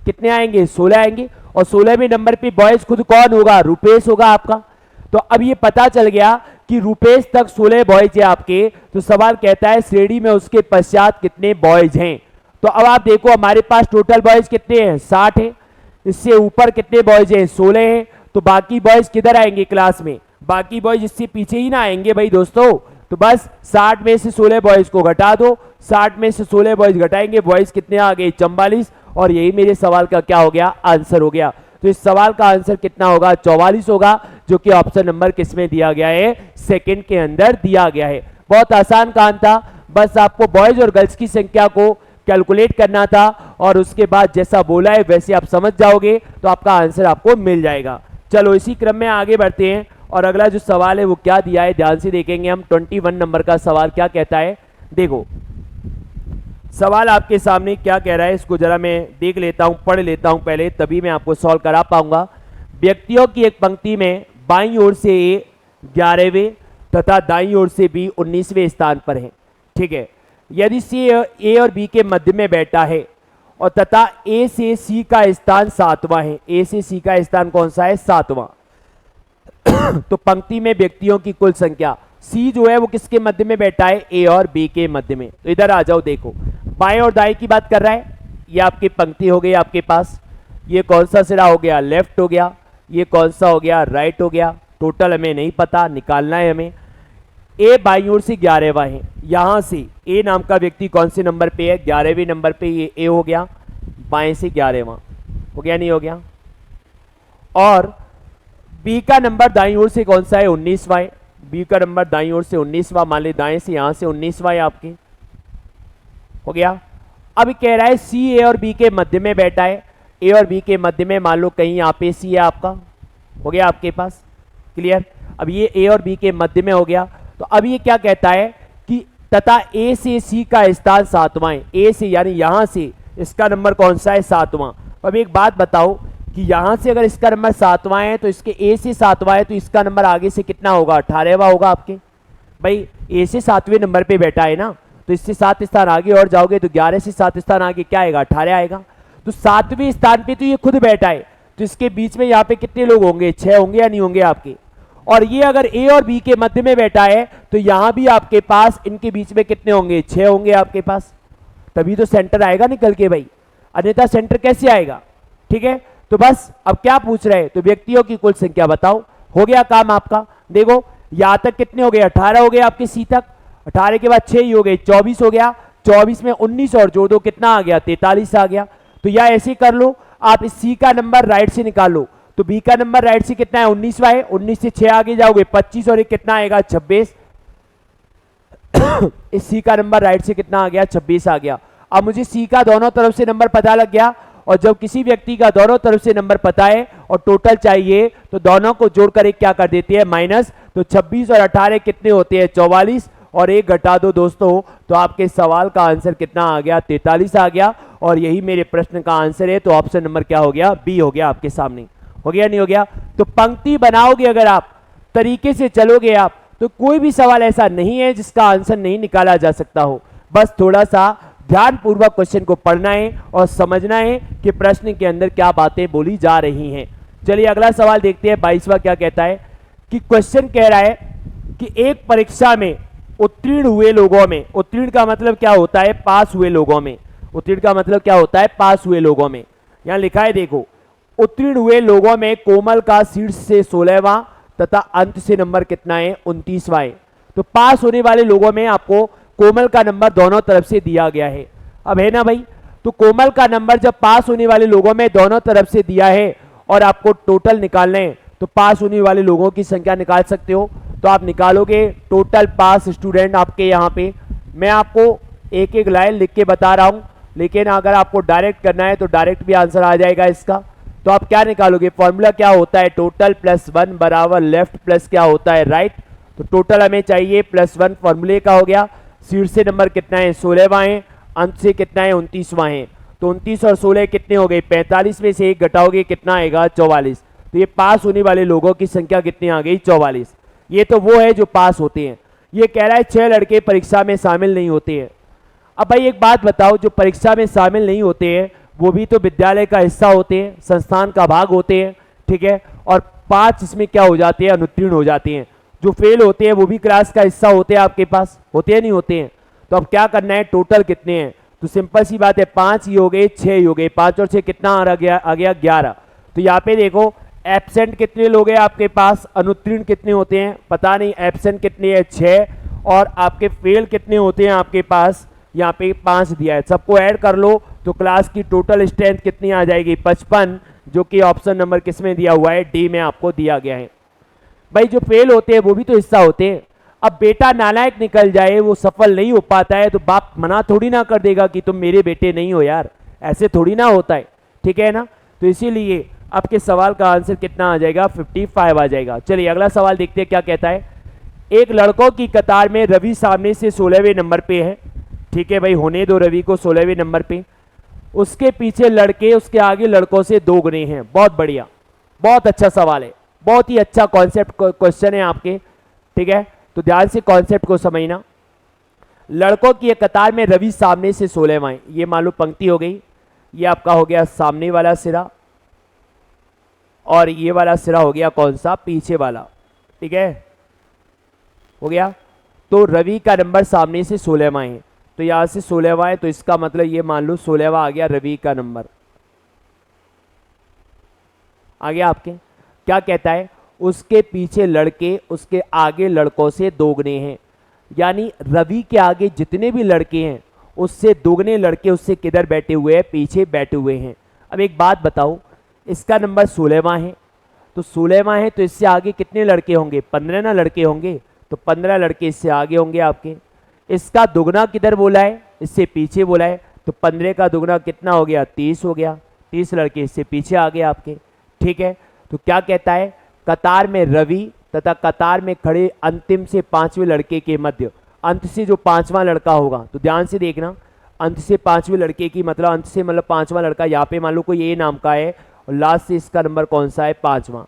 कितने आएंगे 16 आएंगे। और 16वें नंबर पे बॉयज खुद कौन होगा, रुपेश होगा आपका। तो अब ये पता चल गया कि रुपेश तक 16 बॉयज है आपके। तो सवाल कहता है श्रेणी में उसके पश्चात कितने बॉयज हैं। तो अब आप देखो हमारे पास टोटल बॉयज कितने हैं 60 है, इससे ऊपर कितने बॉयज हैं 16 हैं। तो बाकी बॉयज किधर आएंगे क्लास में, बाकी बॉयज इससे पीछे ही ना आएंगे भाई दोस्तों। तो बस 60 में से 16 बॉयज को घटा दो, 60 में से 16 बॉयज घटाएंगे, बॉयज कितने आ गए 44। और यही मेरे सवाल का क्या हो गया, आंसर हो गया। तो इस सवाल का आंसर कितना होगा 44 होगा, जो कि ऑप्शन नंबर किसमें दिया गया है, सेकंड के अंदर दिया गया है। बहुत आसान काम था, बस आपको बॉयज और गर्ल्स की संख्या को कैलकुलेट करना था और उसके बाद जैसा बोला है वैसे आप समझ जाओगे तो आपका आंसर आपको मिल जाएगा। चलो इसी क्रम में आगे बढ़ते हैं और अगला जो सवाल है वो क्या दिया है ध्यान से देखेंगे हम। 21 नंबर का सवाल क्या कहता है, देखो सवाल आपके सामने क्या कह रहा है, इसको जरा मैं देख लेता हूं, पढ़ लेता हूं पहले, तभी मैं आपको सॉल्व करा पाऊंगा। व्यक्तियों की एक पंक्ति में बाईं ओर से ए 11वें तथा दाईं ओर से बी 19वें स्थान पर है, ठीक है। यदि सी ए और बी के मध्य में बैठा है और तथा ए से सी का स्थान 7वां है, ए से सी का स्थान कौन सा है 7वां, तो पंक्ति में व्यक्तियों की कुल संख्या, सी जो है वो किसके मध्य में बैठा है, ए और बी के मध्य में। तो इधर आ जाओ, देखो बाएं और दाएं की बात कर रहा है, ये आपकी पंक्ति हो गई आपके पास, ये कौन सा सिरा हो गया लेफ्ट हो गया, ये कौन सा हो गया राइट हो गया। टोटल हमें नहीं पता, निकालना है हमें। ए बाईं ओर से 11वां है, यहां से ए नाम का व्यक्ति कौन से नंबर पे है 11वें नंबर पे, ये ए हो गया, बाएं से 11वां हो गया नहीं हो गया। और बी का नंबर दाईं ओर से कौन सा है 19वां है, बी का नंबर दाईं ओर से 19वां, मान ली दाएं से यहां से 19वां है आपके, हो गया। अब कह रहा है सी ए और बी के मध्य में बैठा है, ए और बी के मध्य में मान लो कहीं यहाँ पे सी है आपका, हो गया आपके पास क्लियर। अब ये ए और बी के मध्य में हो गया। तो अब ये क्या कहता है कि तथा ए से सी का स्थान 7वां है, ए से यानी यहां से इसका नंबर कौन सा है 7वां। अब एक बात बताओ कि यहां से अगर इसका नंबर 7वां है तो इसके ए से 7वां है तो इसका नंबर आगे से कितना होगा 18वां होगा आपके। भाई ए से 7वें नंबर पे बैठा है ना, तो इससे 7 स्थान आगे और जाओगे तो 11 से 7 स्थान आगे क्या आएगा 18 आएगा। तो 7वें स्थान पे तो ये खुद बैठा है, तो इसके बीच में यहाँ पे कितने लोग होंगे 6 होंगे या नहीं होंगे आपके। और ये अगर ए और बी के मध्य में बैठा है तो यहां भी आपके पास इनके बीच में कितने होंगे 6 होंगे आपके पास, तभी तो सेंटर आएगा निकल के भाई, अन्यथा सेंटर कैसे आएगा, ठीक है। तो बस अब क्या पूछ रहे हैं, तो व्यक्तियों की कुल संख्या बताओ, हो गया काम आपका। देखो यहां तक कितने हो गए 18 हो गए आपके सी तक, 18 के बाद 6 ही हो गए 24 हो गया, 24 में 19 और जोड़ दो कितना आ गया 43 आ गया। तो या ऐसे कर लो, आप इस सी का नंबर राइट से निकालो, तो बी का नंबर राइट से कितना है 19वां है, 19 से 6 आगे जाओगे 25 और ये कितना आएगा 26। इस सी का नंबर राइट से कितना आ गया 26 आ गया। अब मुझे सी का दोनों तरफ से नंबर पता लग गया, और जब किसी व्यक्ति का दोनों तरफ से नंबर पता है और टोटल चाहिए तो दोनों को जोड़कर एक क्या कर देती है माइनस, तो 26 और 18 कितने होते हैं 44, और एक घटा दो दोस्तों, तो आपके सवाल का आंसर कितना आ गया 43 आ गया, और यही मेरे प्रश्न का आंसर है। तो ऑप्शन नंबर क्या हो गया बी हो गया आपके सामने। हो गया नहीं हो गया? तो पंक्ति बनाओगे अगर आप तरीके से चलोगे आप, तो कोई भी सवाल ऐसा नहीं है जिसका आंसर नहीं निकाला जा सकता हो। बस थोड़ा सा ध्यानपूर्वक क्वेश्चन को पढ़ना है और समझना है कि प्रश्न के अंदर क्या बातें बोली जा रही हैं। चलिए अगला सवाल देखते हैं 22वां क्या कहता है कि क्वेश्चन कह रहा है कि एक परीक्षा में उत्तीर्ण हुए लोगों में, उत्तीर्ण का मतलब क्या होता है पास हुए लोगों में, उत्तीर्ण का मतलब क्या होता है पास हुए लोगों में। यहां लिखा है देखो, उत्तीर्ण हुए लोगों में कोमल का शीर्ष से 16वां तथा अंत से नंबर कितना है 29वां है। तो पास होने वाले लोगों में आपको कोमल का नंबर दोनों तरफ से दिया गया है। अब है ना भाई, तो कोमल का नंबर जब पास होने वाले लोगों में दोनों तरफ से दिया है और आपको टोटल निकालना है, तो पास होने वाले लोगों की संख्या निकाल सकते हो। तो आप निकालोगे टोटल पास स्टूडेंट आपके यहाँ पे, मैं आपको एक एक लाइन लिख के बता रहा हूँ, लेकिन अगर आपको डायरेक्ट करना है तो डायरेक्ट भी आंसर आ जाएगा इसका। तो आप क्या निकालोगे, फॉर्मूला क्या होता है टोटल प्लस 1 बराबर लेफ्ट प्लस क्या होता है राइट। तो टोटल हमें चाहिए +1 फॉर्मूले का हो गया, शीर्ष से नंबर कितना है 16वां है, अंत से कितना है 29वां है। तो 29 और 16 कितने हो गए 45 में से 1 घटाओगे कितना आएगा 44। तो ये पास होने वाले लोगों की संख्या कितनी आ गई 44। ये तो वो है जो पास होते हैं। ये कह रहा है 6 लड़के परीक्षा में शामिल नहीं होते हैं। अब भाई एक बात बताओ, जो परीक्षा में शामिल नहीं होते हैं वो भी तो विद्यालय का हिस्सा होते हैं, संस्थान का भाग होते हैं, ठीक है। और 5 इसमें क्या हो जाते हैं अनुत्तीर्ण हो जाते हैं। जो फेल होते हैं वो भी क्लास का हिस्सा होते हैं, आपके पास होते हैं नहीं होते हैं। तो अब क्या करना है, टोटल कितने हैं, तो सिंपल सी बात है 5 ही हो गए 6 ही हो गए, 5 और 6 कितना आ गया 11। तो यहाँ पे देखो एब्सेंट कितने लोग हैं आपके पास, अनुत्तीर्ण कितने होते हैं पता नहीं, एब्सेंट कितने हैं 6, और आपके फेल कितने होते हैं आपके पास यहाँ पे 5 दिया है। सबको ऐड कर लो तो क्लास की टोटल स्ट्रेंथ कितनी आ जाएगी 55, जो कि ऑप्शन नंबर किस में दिया हुआ है डी में आपको दिया गया है। भाई जो फेल होते हैं वो भी तो हिस्सा होते हैं। अब बेटा नालायक निकल जाए, वो सफल नहीं हो पाता है, तो बाप मना थोड़ी ना कर देगा कि तुम मेरे बेटे नहीं हो यार, ऐसे थोड़ी ना होता है, ठीक है ना। तो इसीलिए आपके सवाल का आंसर कितना आ जाएगा 55 आ जाएगा। चलिए अगला सवाल देखते हैं क्या कहता है। एक लड़कों की कतार में रवि सामने से 16वें नंबर पे है, ठीक है भाई, होने दो रवि को 16वें नंबर पे। उसके पीछे लड़के, उसके आगे लड़कों से 2 गुने हैं। बहुत बढ़िया, बहुत अच्छा सवाल है, बहुत ही अच्छा कॉन्सेप्ट क्वेश्चन है आपके, ठीक है। तो ध्यान से कॉन्सेप्ट को समझना। लड़कों की एक कतार में रवि सामने से 16वां है, ये मान लो पंक्ति हो गई, ये आपका हो गया सामने वाला सिरा, और ये वाला सिरा हो गया कौन सा पीछे वाला, ठीक है, हो गया। तो रवि का नंबर सामने से 16वां है, तो यहां से 16वां है, तो इसका मतलब ये मान लो 16वां आ गया रवि का नंबर आ गया आपके। क्या कहता है, उसके पीछे लड़के उसके आगे लड़कों से 2 गुने हैं, यानी रवि के आगे जितने भी लड़के हैं उससे 2 गुने लड़के उससे किधर बैठे हुए हैं, पीछे बैठे हुए हैं। अब एक बात बताओ, इसका नंबर 16वां है, तो 16वां है तो इससे आगे कितने लड़के होंगे 15 ना लड़के होंगे, तो 15 लड़के इससे आगे होंगे आपके। इसका दुगना किधर बोला है, इससे पीछे बोला है, तो 15 का दुगना कितना हो गया 30 हो गया, 30 लड़के इससे पीछे आ गए आपके, ठीक है। तो क्या कहता है, कतार में रवि तथा कतार में खड़े अंतिम से 5वें लड़के के मध्य, अंत से जो 5वां लड़का होगा, तो ध्यान से देखना, अंत से 5वें लड़के की मतलब अंत से मतलब 5वां लड़का, यहाँ पे मान लो कोई ए नाम का है और लास्ट से इसका नंबर कौन सा है 5वां।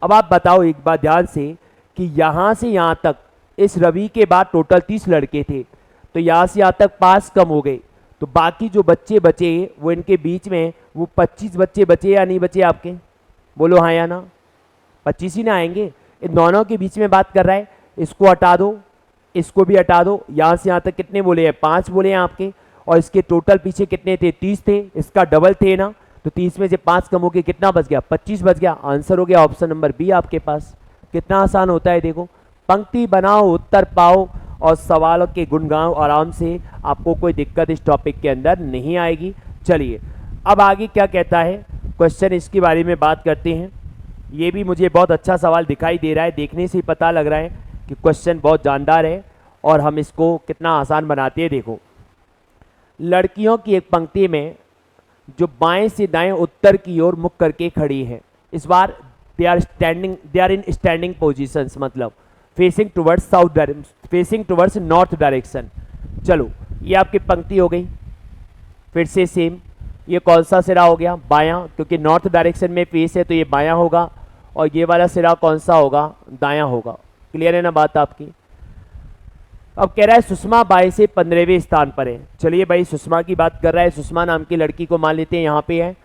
अब आप बताओ एक बात ध्यान से कि यहाँ से यहाँ तक इस रवि के बाद टोटल 30 लड़के थे, तो यहाँ से यहाँ तक 5 कम हो गए, तो बाकी जो बच्चे बचे वो इनके बीच में वो 25 बच्चे बचे या नहीं बचे आपके, बोलो हाँ या ना, 25 ही ना आएंगे। इन दोनों के बीच में बात कर रहा है, इसको हटा दो, इसको भी हटा दो, यहाँ से यहाँ तक कितने बोले हैं 5 बोले हैं आपके, और इसके टोटल पीछे कितने थे 30 थे, इसका डबल थे ना, तो 30 में से 5 कम हो के कितना बच गया 25 बच गया। आंसर हो गया ऑप्शन नंबर बी आपके पास। कितना आसान होता है देखो, पंक्ति बनाओ उत्तर पाओ और सवालों के गुण गाओ आराम से, आपको कोई दिक्कत इस टॉपिक के अंदर नहीं आएगी। चलिए अब आगे क्या कहता है, क्वेश्चन इसके बारे में बात करते हैं। ये भी मुझे बहुत अच्छा सवाल दिखाई दे रहा है, देखने से ही पता लग रहा है कि क्वेश्चन बहुत जानदार है और हम इसको कितना आसान बनाते हैं। देखो, लड़कियों की एक पंक्ति में जो बाएं से दाएं उत्तर की ओर मुख करके खड़ी है, इस बार they are in standing positions, मतलब facing towards south, facing towards north direction. चलो, ये आपकी पंक्ति हो गई। फिर से सेम, ये कौन सा सिरा हो गया? बायां, क्योंकि नॉर्थ डायरेक्शन में फेस है तो ये बायां होगा, और ये वाला सिरा कौन सा होगा? दायां होगा। क्लियर है ना बात आपकी? अब कह रहा है सुषमा बाएं से 15वें स्थान पर है। चलिए भाई, सुषमा की बात कर रहा है, सुषमा नाम की लड़की को मान लेते हैं, यहाँ पे है,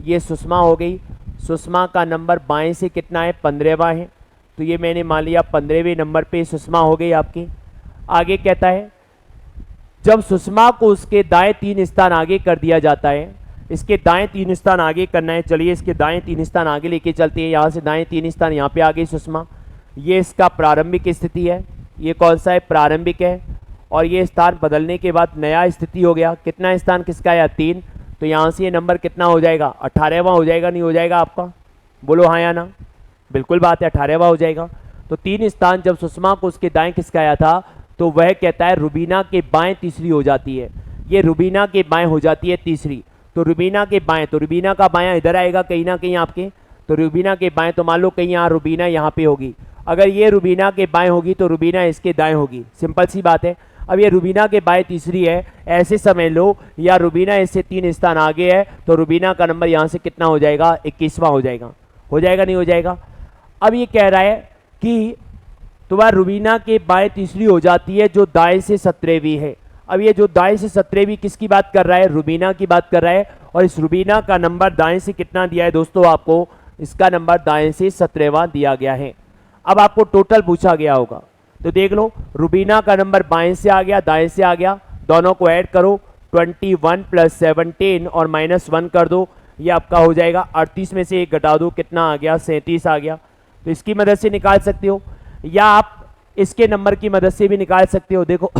ये सुषमा हो गई। सुषमा का नंबर बाएं से कितना है? 15वां है, तो ये मैंने मान लिया 15वें नंबर पे सुषमा हो गई आपकी। आगे कहता है जब सुषमा को उसके दाएं 3 स्थान आगे कर दिया जाता है, इसके दाएं 3 स्थान आगे करना है। चलिए, इसके दाएं 3 स्थान आगे लेके चलते हैं। यहाँ से दाएं 3 स्थान यहाँ पे आ गई सुषमा। ये इसका प्रारंभिक स्थिति है, ये कौन सा है? प्रारंभिक है। और ये स्थान बदलने के बाद नया स्थिति हो गया। कितना स्थान किसका है? 3। तो यहाँ से ये नंबर कितना हो जाएगा? 18वां हो जाएगा, नहीं हो जाएगा आपका? बोलो हाँ या ना। बिल्कुल बात है, 18वां हो जाएगा। तो 3 स्थान जब सुषमा को उसके दाएं किसका आया था, तो वह कहता है रुबीना के बाएं तीसरी हो जाती है। ये रुबीना के बाएं हो जाती है तीसरी। तो रुबीना के बाएं, तो रुबीना का बायां इधर आएगा कहीं ना कहीं आपके, तो रुबीना के बाएं, तो मान लो कहीं यहाँ रुबीना यहाँ पे होगी। अगर ये रुबीना के बाएं होगी तो रुबीना इसके दाएं होगी, सिंपल सी बात है। अब ये रुबीना के बाएं तीसरी है, ऐसे समझ लो, या रुबीना इससे 3 स्थान आगे है, तो रुबीना का नंबर यहाँ से कितना हो जाएगा? 21वां हो जाएगा। हो जाएगा नहीं हो जाएगा? अब ये कह रहा है कि तुम्हारा रुबीना के बाएं तीसरी हो जाती है जो दाएं से 17वीं है। अब ये जो दाएं से 17वीं किसकी बात कर रहा है? रुबीना की बात कर रहा है। और इस रुबीना का नंबर दाएं से कितना दिया है दोस्तों आपको? इसका नंबर दाएं से 17वां दिया गया है। अब आपको टोटल पूछा गया होगा, तो देख लो, रुबीना का नंबर बाएं से आ गया, दाएं से आ गया, दोनों को ऐड करो, 21 + 17 और -1 कर दो, ये आपका हो जाएगा 38 में से 1 घटा दो, कितना आ गया? 37 आ गया। तो इसकी मदद से निकाल सकते हो, या आप इसके नंबर की मदद से भी निकाल सकते हो। देखो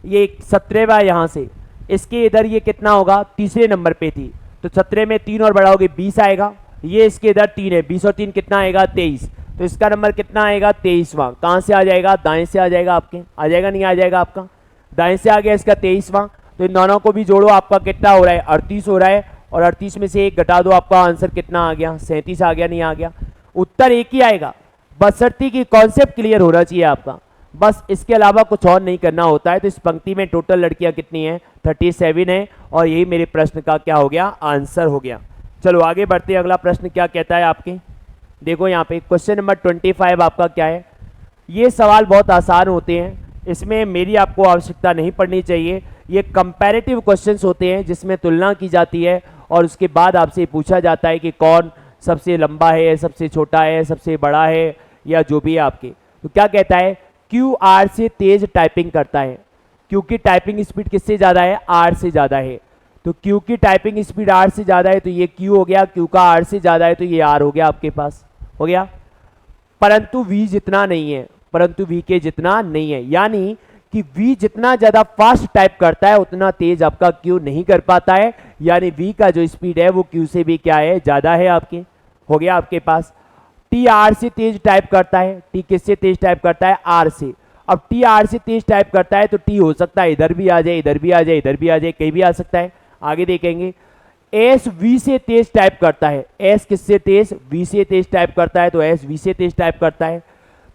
ये 17वां यहाँ से, इसके इधर ये कितना होगा? तीसरे नंबर पे थी, तो 17 में 3 और बढ़ाओगे 20 आएगा। ये इसके इधर 3 है, 20 और 3 कितना आएगा? 23। तो इसका नंबर कितना आएगा? 23वां। कहाँ से आ जाएगा? दाएं से आ जाएगा आपके। आ जाएगा नहीं आ जाएगा आपका? दाएं से आ गया इसका 23वां। तो इन दोनों को भी जोड़ो, आपका कितना हो रहा है? 38 हो रहा है, और 38 में से 1 घटा दो, आपका आंसर कितना आ गया? 37 आ गया, नहीं आ गया? उत्तर एक ही आएगा, बशर्ते कि कॉन्सेप्ट क्लियर होना चाहिए आपका, बस इसके अलावा कुछ और नहीं करना होता है। तो इस पंक्ति में टोटल लड़कियां कितनी हैं? 37 है, और यही मेरे प्रश्न का क्या हो गया? आंसर हो गया। चलो आगे बढ़ते हैं, अगला प्रश्न क्या कहता है आपके। देखो यहाँ पे क्वेश्चन नंबर 25 आपका क्या है। ये सवाल बहुत आसान होते हैं, इसमें मेरी आपको आवश्यकता नहीं पड़नी चाहिए। ये कंपैरेटिव क्वेश्चंस होते हैं जिसमें तुलना की जाती है, और उसके बाद आपसे पूछा जाता है कि कौन सबसे लंबा है, सबसे छोटा है, सबसे बड़ा है, या जो भी है आपके। तो क्या कहता है? क्यू आर से तेज टाइपिंग करता है। क्यू की टाइपिंग स्पीड किससे ज़्यादा है? आर से ज़्यादा है। तो क्यू की टाइपिंग स्पीड आर से ज़्यादा है, तो ये क्यू हो गया, क्यू का आर से ज़्यादा है तो ये आर हो गया आपके पास, हो गया। परंतु वी जितना नहीं है, परंतु वी के जितना नहीं है, यानी कि वी जितना ज़्यादा फास्ट टाइप करता है उतना तेज आपका क्यू नहीं कर पाता है, यानी वी का जो स्पीड है वो क्यू से भी क्या है? ज़्यादा है आपके। हो गया आपके पास। टी आर से तेज टाइप करता है, टी किससे तेज टाइप करता है? आर से। अब टी आर से तेज टाइप करता है तो टी हो सकता है इधर भी आ जाए, इधर भी आ जाए, इधर भी आ जाए, कहीं भी आ सकता है, आगे देखेंगे। एस वी से तेज टाइप करता है, एस किससे तेज? वी से तेज टाइप करता है, तो एस वी से तेज टाइप करता है।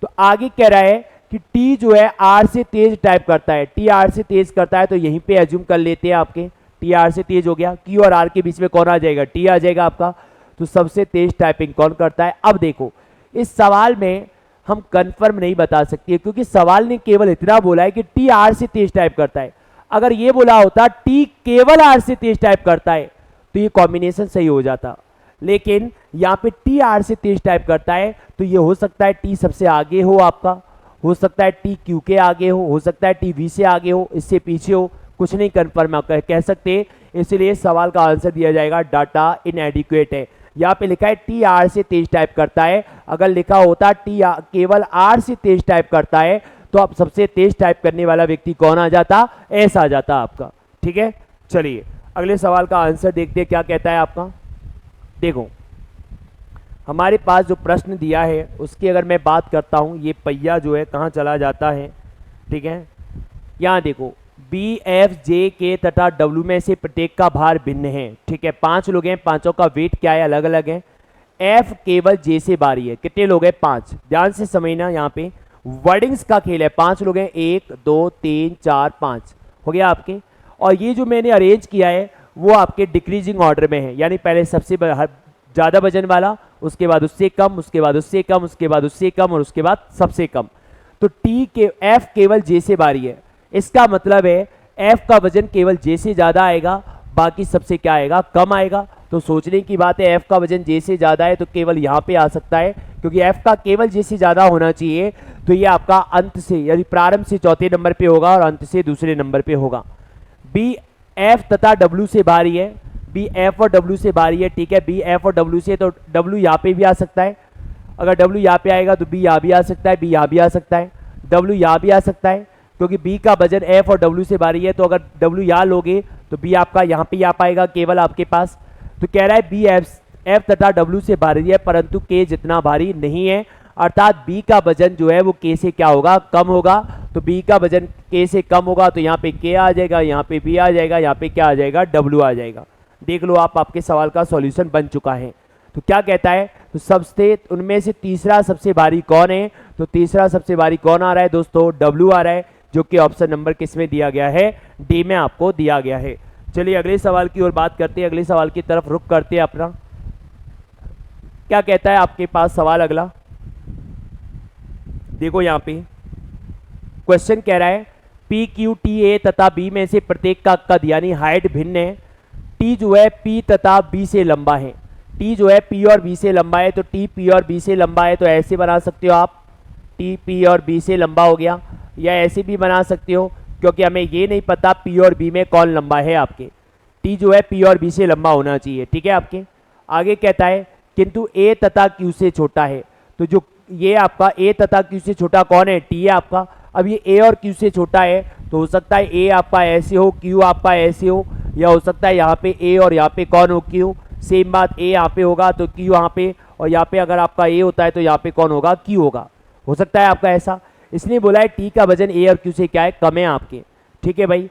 तो आगे कह रहा है कि टी जो है आर से तेज टाइप करता है, टी आर से तेज करता है, तो यहीं पे एज्यूम कर लेते हैं आपके, टी आर से तेज हो गया। क्यू और आर के बीच में कौन आ जाएगा? टी आ जाएगा आपका। तो सबसे तेज टाइपिंग कौन करता है? अब देखो, इस सवाल में हम कंफर्म नहीं बता सकते, क्योंकि सवाल ने केवल इतना बोला है कि टी आर से तेज टाइप करता है। अगर ये बोला होता टी केवल आर से तेज टाइप करता है तो ये कॉम्बिनेशन सही हो जाता, लेकिन यहाँ पे टी आर से तेज टाइप करता है, तो ये हो सकता है टी सबसे आगे हो आपका, हो सकता है टी क्यू के आगे हो सकता है टी वी से आगे हो, इससे पीछे हो, कुछ नहीं कंफर्म आप कह सकते। इसलिए सवाल का आंसर दिया जाएगा डाटा इनएडिक्वेट है। यहाँ पे लिखा है टी आर से तेज टाइप करता है, अगर लिखा होता टी केवल आर से तेज टाइप करता है तो अब सबसे तेज टाइप करने वाला व्यक्ति कौन आ जाता? एस आ जाता आपका। ठीक है, चलिए अगले सवाल का आंसर देखते हैं क्या कहता है आपका। देखो हमारे पास जो प्रश्न दिया है उसकी अगर मैं बात करता हूँ, ये पहिया जो है कहाँ चला जाता है, ठीक है। यहाँ देखो बी एफ जे के तथा डब्ल्यू में से प्रत्येक का भार भिन्न है, ठीक है। 5 लोग हैं, पांचों का वेट क्या है, अलग अलग है। एफ केवल जे से भारी है, कितने लोग हैं, 5। ध्यान से समझना, यहाँ पे वर्डिंग्स का खेल है। 5 लोग हैं, 1 2 3 4 5 हो गया आपके। और ये जो मैंने अरेंज किया है वो आपके डिक्रीजिंग ऑर्डर में है, यानी पहले सबसे ज़्यादा वजन वाला, उसके बाद उससे कम, उसके बाद उससे कम, उसके बाद उससे कम और उसके बाद सबसे कम। तो टी के एफ केवल जे से भारी है, इसका मतलब है एफ का वजन केवल जे से ज़्यादा आएगा, बाकी सबसे क्या आएगा, कम आएगा। तो सोचने की बात है, एफ का वजन जे से ज़्यादा है तो केवल यहाँ पे आ सकता है, क्योंकि एफ का केवल जे से ज़्यादा होना चाहिए। तो ये आपका अंत से यानी प्रारंभ से चौथे नंबर पे होगा और अंत से दूसरे नंबर पे होगा। बी एफ तथा डब्ल्यू से भारी है, बी एफ और डब्ल्यू से भारी है, ठीक है। बी एफ और डब्ल्यू से, तो डब्ल्यू यहाँ पे भी आ सकता है, अगर डब्ल्यू यहाँ पे आएगा तो बी यहाँ भी आ सकता है, बी यहाँ भी आ सकता है, डब्ल्यू यहाँ भी आ सकता है, क्योंकि बी का वजन एफ और डब्ल्यू से भारी है। तो अगर डब्ल्यू यहाँ लोगे तो बी आपका यहाँ पे आ पाएगा केवल आपके पास। तो कह रहा है बी एफ तथा डब्ल्यू से भारी है परंतु के जितना भारी नहीं है, अर्थात बी का वजन जो है वो के से क्या होगा, कम होगा। तो बी का वजन के से कम होगा तो यहाँ पे के आ जाएगा, यहाँ पे बी आ जाएगा, यहाँ पे क्या आ जाएगा, डब्ल्यू आ जाएगा। देख लो आप, आपके सवाल का सॉल्यूशन बन चुका है। तो क्या कहता है, तो सबसे उनमें से तीसरा सबसे भारी कौन है, तो तीसरा सबसे भारी कौन आ रहा है दोस्तों, डब्ल्यू आ रहा है, जो कि ऑप्शन नंबर किस में दिया गया है, डी में आपको दिया गया है। चलिए अगले सवाल की ओर बात करते हैं, अगले सवाल की तरफ रुख करते हैं अपना। क्या कहता है आपके पास सवाल अगला, देखो यहाँ पे क्वेश्चन कह रहा है पी क्यू टी ए तथा बी में से प्रत्येक का कद यानी हाइट भिन्न है। टी जो है पी तथा बी से लंबा है, टी जो है पी और बी से लंबा है, तो टी पी और बी से लंबा है, तो ऐसे बना सकते हो आप, टी पी और बी से लंबा हो गया, या ऐसे भी बना सकते हो, क्योंकि हमें ये नहीं पता पी और बी में कौन लंबा है आपके। टी जो है पी और बी से लंबा होना चाहिए, ठीक है आपके। आगे कहता है किंतु ए तथा क्यू से छोटा है, तो जो ये आपका ए तथा क्यू से छोटा कौन है, टी है आपका। अब ये ए और क्यू से छोटा है तो हो सकता है ए आपका ऐसे हो, क्यू आपका ऐसे हो, या हो सकता है यहाँ पे ए और यहाँ पे कौन हो, क्यू। सेम बात, ए यहाँ पे होगा तो क्यू यहाँ पे, और यहाँ पे अगर आपका ए होता है तो यहाँ पे कौन होगा, क्यू होगा। हो सकता है आपका ऐसा, इसलिए बोला है टी का वजन ए और क्यू से क्या है, कम है आपके, ठीक है भाई।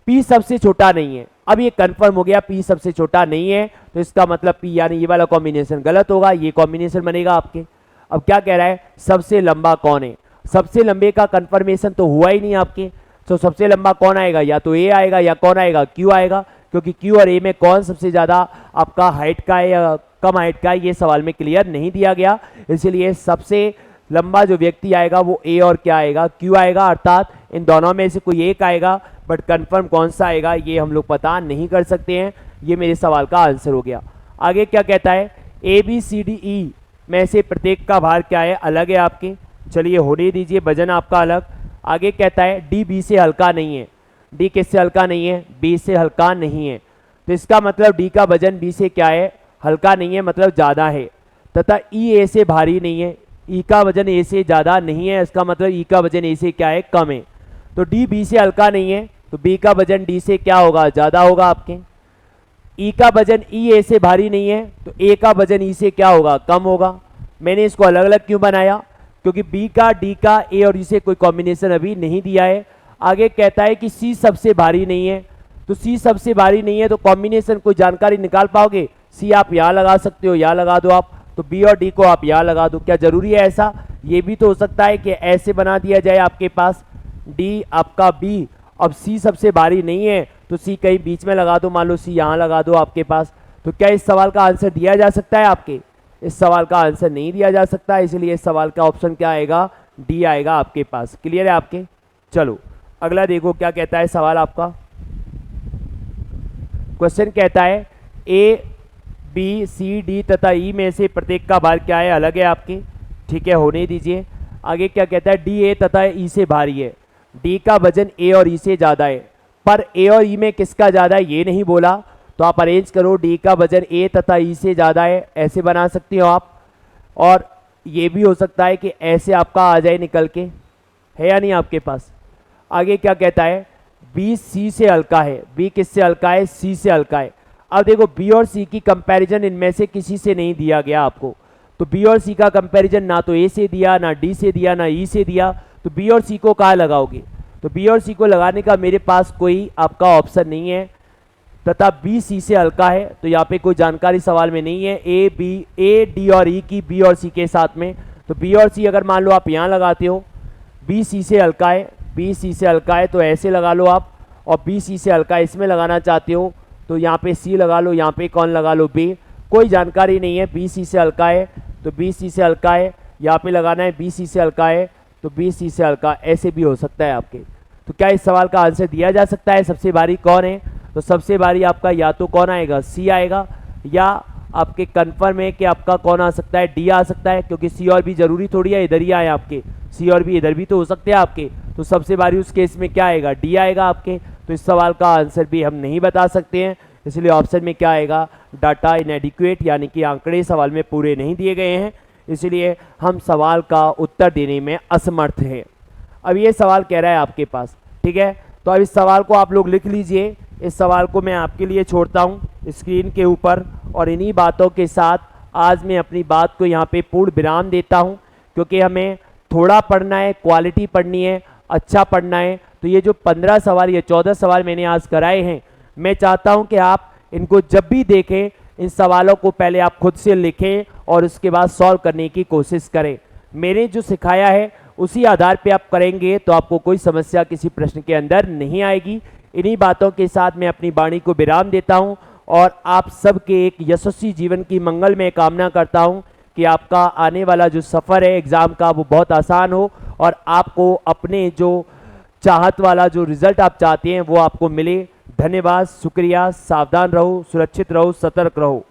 पी सबसे छोटा नहीं है, अब ये कंफर्म हो गया पी सबसे छोटा नहीं है, तो इसका मतलब पी यानी ये वाला कॉम्बिनेशन गलत होगा, ये कॉम्बिनेशन बनेगा आपके। अब क्या कह रहा है, सबसे लंबा कौन है, सबसे लंबे का कंफर्मेशन तो हुआ ही नहीं आपके, तो सबसे लंबा कौन आएगा, या तो ए आएगा या कौन आएगा, क्यू आएगा, क्योंकि क्यू और ए में कौन सबसे ज़्यादा आपका हाइट का है या कम हाइट का है, ये सवाल में क्लियर नहीं दिया गया। इसलिए सबसे लंबा जो व्यक्ति आएगा वो ए और क्या आएगा, क्यू आएगा, अर्थात इन दोनों में से कोई एक आएगा, बट कंफर्म कौन सा आएगा ये हम लोग पता नहीं कर सकते हैं। ये मेरे सवाल का आंसर हो गया। आगे क्या कहता है, A B C D E में से प्रत्येक का भार क्या है, अलग है आपके, चलिए होने दीजिए, वजन आपका अलग। आगे कहता है डी बी से हल्का नहीं है, डी किससे हल्का नहीं है, बी से हल्का नहीं है, तो इसका मतलब डी का वजन बी से क्या है, हल्का नहीं है, मतलब ज़्यादा है। तथा ई ए से भारी नहीं है, ई का वजन ए से ज़्यादा नहीं है, इसका मतलब ई का वजन ए से क्या है, कम है। तो डी बी से हल्का नहीं है तो बी का वजन डी से क्या होगा, ज़्यादा होगा आपके। ई का वजन ई ए से भारी नहीं है तो ए का वजन ई से क्या होगा, कम होगा। मैंने इसको अलग अलग क्यों बनाया, क्योंकि बी का, डी का, ए और ई से कोई कॉम्बिनेशन अभी नहीं दिया है। आगे कहता है कि सी सबसे भारी नहीं है, तो सी सबसे भारी नहीं है तो कॉम्बिनेशन कोई जानकारी निकाल पाओगे, सी आप यहाँ लगा सकते हो, यहाँ लगा दो आप, तो बी और डी को आप यहाँ लगा दो। क्या जरूरी है ऐसा, ये भी तो हो सकता है कि ऐसे बना दिया जाए आपके पास, डी आपका बी, अब सी सबसे भारी नहीं है तो सी कहीं बीच में लगा दो, मान लो सी यहाँ लगा दो आपके पास। तो क्या इस सवाल का आंसर दिया जा सकता है आपके, इस सवाल का आंसर नहीं दिया जा सकता, इसलिए इस सवाल का ऑप्शन क्या आएगा, डी आएगा आपके पास। क्लियर है आपके। चलो अगला देखो क्या कहता है सवाल आपका। क्वेश्चन कहता है ए बी सी डी तथा ई में से प्रत्येक का भार क्या है, अलग है आपके, ठीक है होने दीजिए। आगे क्या कहता है, डी ए तथा ई से भारी है, डी का वजन ए और ई से ज़्यादा है, पर ए और ई में किसका ज़्यादा है ये नहीं बोला, तो आप अरेंज करो, डी का वजन ए तथा ई से ज़्यादा है, ऐसे बना सकते हो आप। और ये भी हो सकता है कि ऐसे आपका आ जाए निकल के, है या नहीं आपके पास। आगे क्या कहता है, बी सी से हल्का है, बी किससे हल्का है, सी से हल्का है। अब देखो बी और सी की कंपैरिजन इनमें से किसी से नहीं दिया गया आपको, तो बी और सी का कंपैरिजन ना तो ए से दिया, ना डी से दिया, ना ई से दिया, तो बी और सी को कहाँ लगाओगे? तो बी और सी को लगाने का मेरे पास कोई आपका ऑप्शन नहीं है, तथा बी सी से हल्का है, तो यहाँ पे कोई जानकारी सवाल में नहीं है। ए बी, ए डी और ई की बी और सी के साथ में, तो बी और सी अगर मान लो आप यहाँ लगाते हो, बी सी से हल्का है, बी सी से हल्का है तो ऐसे लगा लो आप, और बी सी से हल्का इसमें लगाना चाहते हो तो यहाँ पे सी लगा लो, यहाँ पे कौन लगा लो? बी। कोई जानकारी नहीं है, बी सी से हल्का है तो बी सी से हल्का है, यहाँ पे लगाना है बी सी से हल्का है तो बी सी से हल्का, ऐसे भी हो सकता है आपके। तो क्या इस सवाल का आंसर दिया जा सकता है सबसे भारी कौन है? तो सबसे भारी आपका या तो कौन आएगा? सी आएगा, या आपके कन्फर्म है कि आपका कौन आ सकता है? डी आ सकता है, क्योंकि सी और बी जरूरी थोड़ी है इधर ही आए आपके, सी और बी इधर भी तो हो सकते हैं आपके, तो सबसे भारी उस केस में क्या आएगा? डी आएगा आपके। तो इस सवाल का आंसर भी हम नहीं बता सकते हैं, इसलिए ऑप्शन में क्या आएगा? डाटा इनएडिक्वेट, यानी कि आंकड़े सवाल में पूरे नहीं दिए गए हैं, इसलिए हम सवाल का उत्तर देने में असमर्थ हैं। अब ये सवाल कह रहा है आपके पास, ठीक है, तो अब इस सवाल को आप लोग लिख लीजिए। इस सवाल को मैं आपके लिए छोड़ता हूँ स्क्रीन के ऊपर, और इन्हीं बातों के साथ आज मैं अपनी बात को यहाँ पे पूर्ण विराम देता हूँ, क्योंकि हमें थोड़ा पढ़ना है, क्वालिटी पढ़नी है, अच्छा पढ़ना है। तो ये जो 15 सवाल या 14 सवाल मैंने आज कराए हैं, मैं चाहता हूँ कि आप इनको जब भी देखें, इन सवालों को पहले आप खुद से लिखें और उसके बाद सॉल्व करने की कोशिश करें। मैंने जो सिखाया है उसी आधार पे आप करेंगे तो आपको कोई समस्या किसी प्रश्न के अंदर नहीं आएगी। इन्हीं बातों के साथ मैं अपनी वाणी को विराम देता हूं और आप सबके एक यशस्वी जीवन की मंगल में कामना करता हूं कि आपका आने वाला जो सफ़र है एग्ज़ाम का वो बहुत आसान हो और आपको अपने जो चाहत वाला जो रिज़ल्ट आप चाहते हैं वो आपको मिले। धन्यवाद, शुक्रिया, सावधान रहो, सुरक्षित रहो, सतर्क रहो।